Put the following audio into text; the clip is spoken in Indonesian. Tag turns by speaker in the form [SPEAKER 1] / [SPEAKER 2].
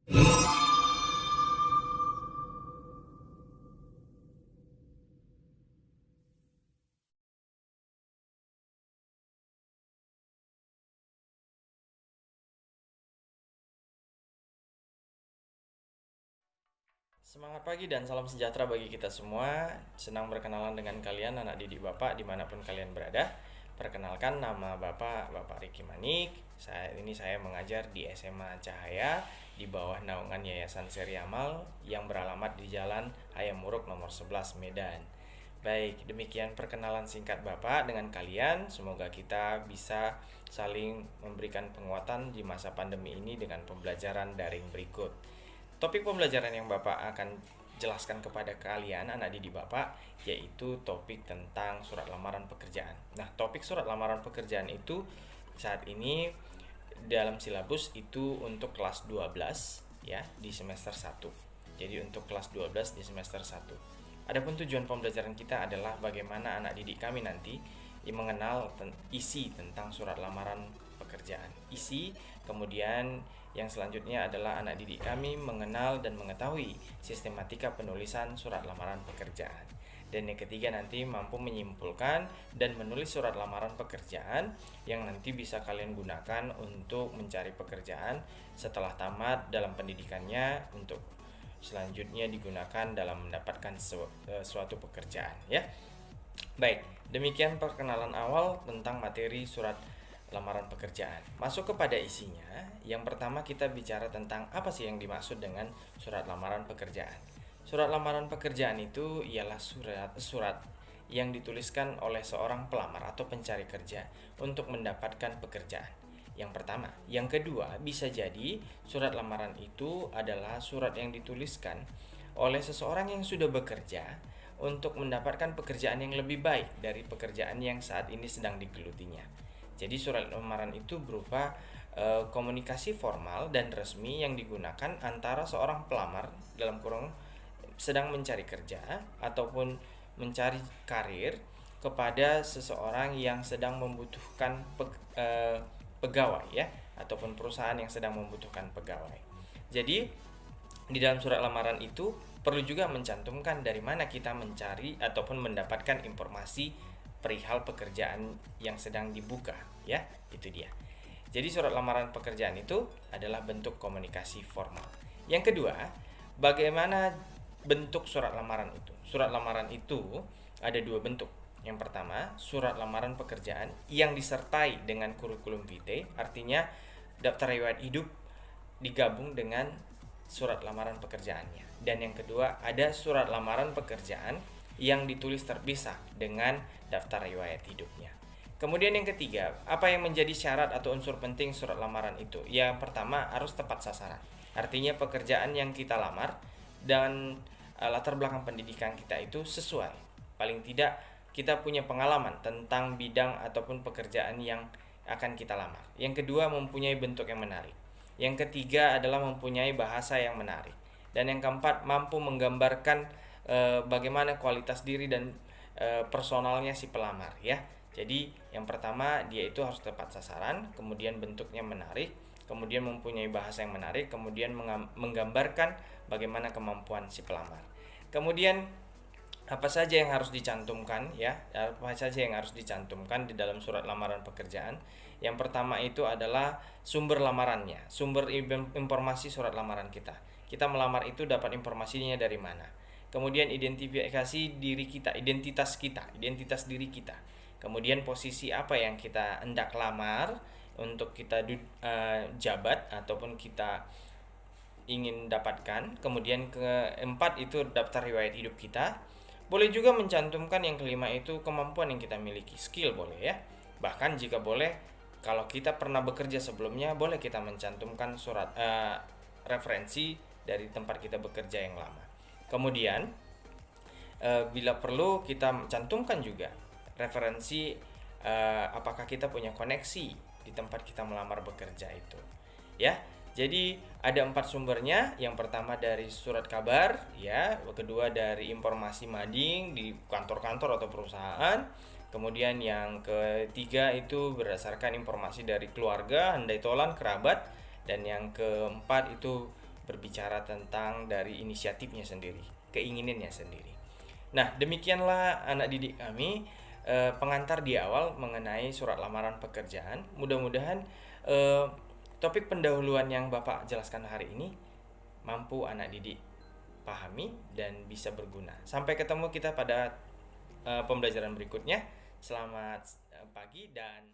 [SPEAKER 1] Semangat pagi dan salam sejahtera bagi kita semua. Senang berkenalan dengan kalian anak didik Bapak dimanapun kalian berada. Perkenalkan, nama Bapak Riki Manik. Saya mengajar di SMA Cahaya di bawah naungan Yayasan Seri Amal yang beralamat di Jalan Hayam Muruk nomor 11 Medan. Baik, demikian perkenalan singkat Bapak dengan kalian. Semoga kita bisa saling memberikan penguatan di masa pandemi ini dengan pembelajaran daring berikut. Topik pembelajaran yang Bapak akan jelaskan kepada kalian anak didik Bapak yaitu topik tentang surat lamaran pekerjaan. Nah, topik surat lamaran pekerjaan itu saat ini dalam silabus itu untuk kelas 12 ya di semester 1. Jadi untuk kelas 12 di semester 1. Adapun tujuan pembelajaran kita adalah bagaimana anak didik kami nanti mengenal isi tentang surat lamaran pekerjaan. Isi, kemudian yang selanjutnya adalah anak didik kami mengenal dan mengetahui sistematika penulisan surat lamaran pekerjaan. Dan yang ketiga nanti mampu menyimpulkan dan menulis surat lamaran pekerjaan yang nanti bisa kalian gunakan untuk mencari pekerjaan setelah tamat dalam pendidikannya untuk selanjutnya digunakan dalam mendapatkan suatu pekerjaan ya. Baik, demikian perkenalan awal tentang materi surat lamaran pekerjaan. Masuk kepada isinya. Yang pertama kita bicara tentang apa sih yang dimaksud dengan surat lamaran pekerjaan. Surat lamaran pekerjaan itu ialah surat yang dituliskan oleh seorang pelamar atau pencari kerja untuk mendapatkan pekerjaan. Yang pertama. Yang kedua, bisa jadi surat lamaran itu adalah surat yang dituliskan oleh seseorang yang sudah bekerja untuk mendapatkan pekerjaan yang lebih baik dari pekerjaan yang saat ini sedang digelutinya. Jadi surat lamaran itu berupa komunikasi formal dan resmi yang digunakan antara seorang pelamar dalam kurung sedang mencari kerja ataupun mencari karir kepada seseorang yang sedang membutuhkan pegawai ya, ataupun perusahaan yang sedang membutuhkan pegawai. Jadi di dalam surat lamaran itu perlu juga mencantumkan dari mana kita mencari ataupun mendapatkan informasi perihal pekerjaan yang sedang dibuka ya, itu dia. Jadi surat lamaran pekerjaan itu adalah bentuk komunikasi formal. Yang kedua, bagaimana bentuk surat lamaran itu? Surat lamaran itu ada dua bentuk. Yang pertama, surat lamaran pekerjaan yang disertai dengan kurikulum vitae, artinya daftar riwayat hidup digabung dengan surat lamaran pekerjaannya. Dan yang kedua, ada surat lamaran pekerjaan yang ditulis terpisah dengan daftar riwayat hidupnya. Kemudian yang ketiga, apa yang menjadi syarat atau unsur penting surat lamaran itu? Yang pertama, harus tepat sasaran. Artinya pekerjaan yang kita lamar dan latar belakang pendidikan kita itu sesuai. Paling tidak kita punya pengalaman tentang bidang ataupun pekerjaan yang akan kita lamar. Yang kedua, mempunyai bentuk yang menarik. Yang ketiga adalah mempunyai bahasa yang menarik. Dan yang keempat, mampu menggambarkan bagaimana kualitas diri dan personalnya si pelamar ya. Jadi yang pertama, dia itu harus tepat sasaran, kemudian bentuknya menarik, kemudian mempunyai bahasa yang menarik, kemudian menggambarkan bagaimana kemampuan si pelamar. Kemudian apa saja yang harus dicantumkan ya? Apa saja yang harus dicantumkan di dalam surat lamaran pekerjaan? Yang pertama itu adalah sumber lamarannya, sumber informasi surat lamaran kita. Kita melamar itu dapat informasinya dari mana? Kemudian identifikasi diri kita, identitas diri kita. Kemudian posisi apa yang kita hendak lamar untuk kita jabat ataupun kita ingin dapatkan. Kemudian keempat itu daftar riwayat hidup kita. Boleh juga mencantumkan yang kelima itu kemampuan yang kita miliki, skill boleh ya. Bahkan jika boleh, kalau kita pernah bekerja sebelumnya, boleh kita mencantumkan surat referensi dari tempat kita bekerja yang lama. Kemudian bila perlu kita cantumkan juga referensi apakah kita punya koneksi di tempat kita melamar bekerja itu ya. Jadi ada 4 sumbernya. Yang pertama dari surat kabar ya, kedua dari informasi mading di kantor-kantor atau perusahaan. Kemudian yang ketiga itu berdasarkan informasi dari keluarga, handai tolan, kerabat. Dan yang keempat itu berbicara tentang dari inisiatifnya sendiri, keinginannya sendiri. Nah, demikianlah anak didik kami pengantar di awal mengenai surat lamaran pekerjaan. Mudah-mudahan topik pendahuluan yang Bapak jelaskan hari ini mampu anak didik pahami dan bisa berguna. Sampai ketemu kita pada pembelajaran berikutnya. Selamat pagi dan